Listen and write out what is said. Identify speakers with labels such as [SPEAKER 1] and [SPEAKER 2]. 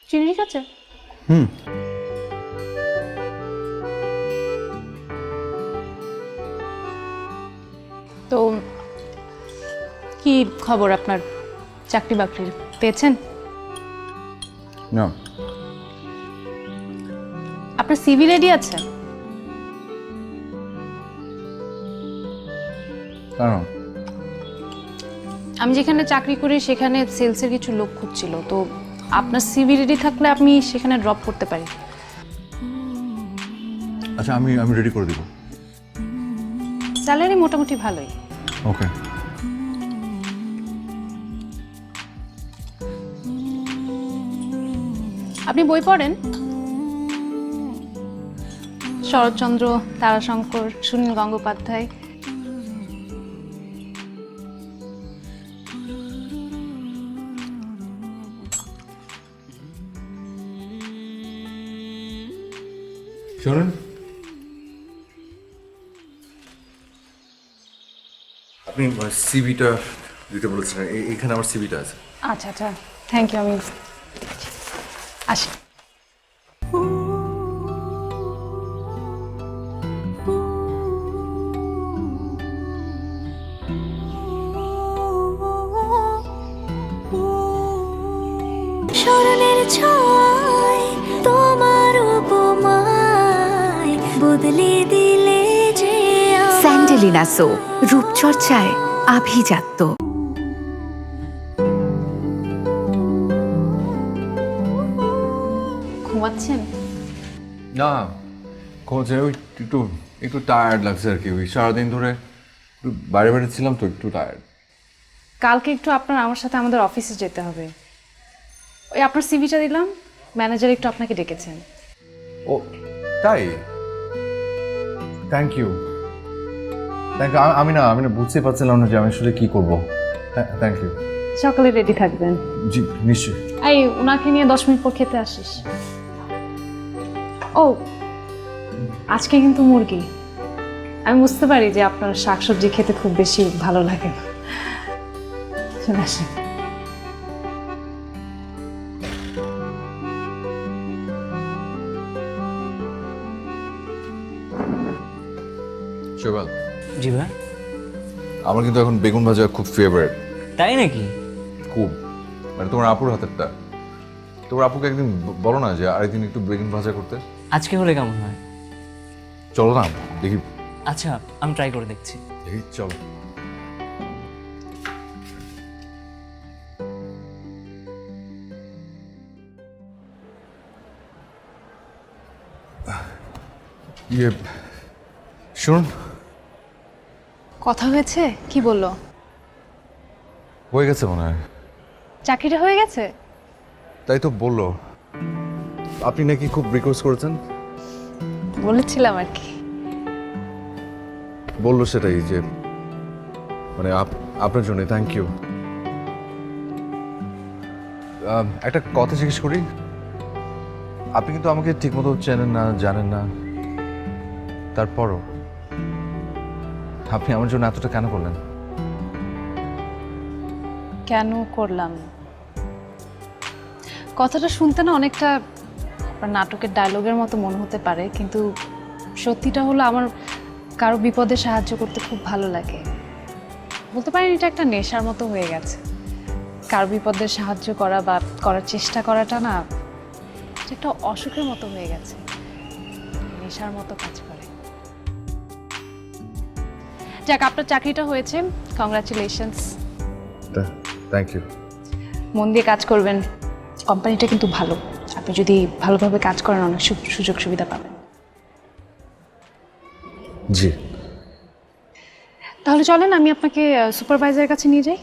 [SPEAKER 1] চিনি ঠিক আছে?
[SPEAKER 2] হুম।
[SPEAKER 1] তো কি খবর আপনার, চাকরি বাকরির পেয়েছেন?
[SPEAKER 2] না।
[SPEAKER 1] আপনার সিভি রেডি আছে?
[SPEAKER 2] কেন?
[SPEAKER 1] আমি যেখানে চাকরি করি সেখানে সেলসের কিছু লোক খুঁজছিল, তো আপনার সিভি রেডি থাকলে আমি সেখানে ড্রপ করতে পারি।
[SPEAKER 2] আচ্ছা, আমি রেডি করে দিব।
[SPEAKER 1] স্যালারি মোটামুটি ভালোই।
[SPEAKER 2] ওকে।
[SPEAKER 1] আপনি বই পড়েন? শরৎচন্দ্র, তারাশঙ্কর, সুনীল গঙ্গোপাধ্যায়।
[SPEAKER 2] শুনুন, আপনি সিভিটা দিতে বলেছেন, এখানে আমার সিভিটা আছে।
[SPEAKER 1] আচ্ছা আচ্ছা, থ্যাংক ইউ। আমি আসি।
[SPEAKER 3] স্মরণের ছয় তোমার উপমায় বদলে দিলে যে
[SPEAKER 4] স্যান্ডেলিনা সো, রূপচর্চায় আভিজাত্য।
[SPEAKER 1] ঘুমাচ্ছেন?
[SPEAKER 2] না, খোঁজে ওই একটু একটু টায়ার্ড লাগছে আর কি। ওই সারাদিন ধরে একটু বাইরে বাইরে ছিলাম তো, একটু টায়ার্ড।
[SPEAKER 1] কালকে একটু আপনার আমার সাথে আমাদের অফিসে যেতে হবে। ওই আপনার সিভিটা দিলাম, ম্যানেজার একটু আপনাকে ডেকেছেন।
[SPEAKER 2] ও তাই? Thank you. আমি না বুঝতে পারছিলাম না যে আমি আসলে কি করবো। Thank you.
[SPEAKER 1] সকালে রেডি থাকবেন।
[SPEAKER 2] জি নিশ্চয়ই।
[SPEAKER 1] এই ওনাকে নিয়ে 10 মিনিট পর খেতে আসিস। ও, আজকে কিন্তু মুরগি। আমি বুঝতে পারি যে আপনার শাকসবজি খেতে খুব বেশি ভালো লাগে না। চলে আসেন।
[SPEAKER 2] শোভাল,
[SPEAKER 5] জি ভাই।
[SPEAKER 2] আমার কিন্তু এখন বেগুন ভাজা খুব ফেভারিট।
[SPEAKER 5] তাই নাকি?
[SPEAKER 2] খুব, মানে তোমার আপুর হাতেরটা। তোমার আপুকে একদিন বলো না যে আরেকদিন একটু বেগুন ভাজা করতে।
[SPEAKER 5] আজকে হলে কেমন হয়?
[SPEAKER 2] চলো না, দেখি।
[SPEAKER 5] আচ্ছা, আমি ট্রাই করে দেখছি।
[SPEAKER 2] দেখি, চলো। ইয়ে, শুনুন।
[SPEAKER 1] কথা হয়েছে? কি বললো?
[SPEAKER 2] হয়ে গেছে মনে হয়।
[SPEAKER 1] চাকরিটা হয়ে গেছে?
[SPEAKER 2] তাই তো বললো। আপনি নাকি খুব রিকোয়েস্ট করেছেন।
[SPEAKER 1] বলেছিলাম আর কি।
[SPEAKER 2] বললো সেটাই, যে মানে আপনার জন্য থ্যাংক ইউ। একটা কথা জিজ্ঞেস করি, আপনি কিন্তু আমাকে ঠিকমতো চেনেন না, জানেন না, তারপরও আপনি আমার জন্য এতটা কেন করলেন?
[SPEAKER 1] কেন করলাম? কথাটা শুনতে না অনেকটা নাটকের ডায়লগের মতো মনে হতে পারে, কিন্তু সত্যিটা হলো আমার কারো বিপদে সাহায্য করতে খুব ভালো লাগে। বলতে পারেন এটা একটা নেশার মতো হয়ে গেছে। কারো বিপদে সাহায্য করা বা করার চেষ্টা করাটা না, এটা একটা অসুখের মতো হয়ে গেছে, নেশার মতো কাজ করে। যাক, আপনার চাকরিটা হয়েছে, কংগ্রাচুলেশনস।
[SPEAKER 2] Thank you.
[SPEAKER 1] মন দিয়ে কাজ করবেন, কোম্পানিটা কিন্তু ভালো। আপনি যদি ভালোভাবে কাজ করেন অনেক সুযোগ সুবিধা পাবেন।
[SPEAKER 2] জি।
[SPEAKER 1] তাহলে চলেন আমি আপনাকে সুপারভাইজারের কাছে নিয়ে যাই।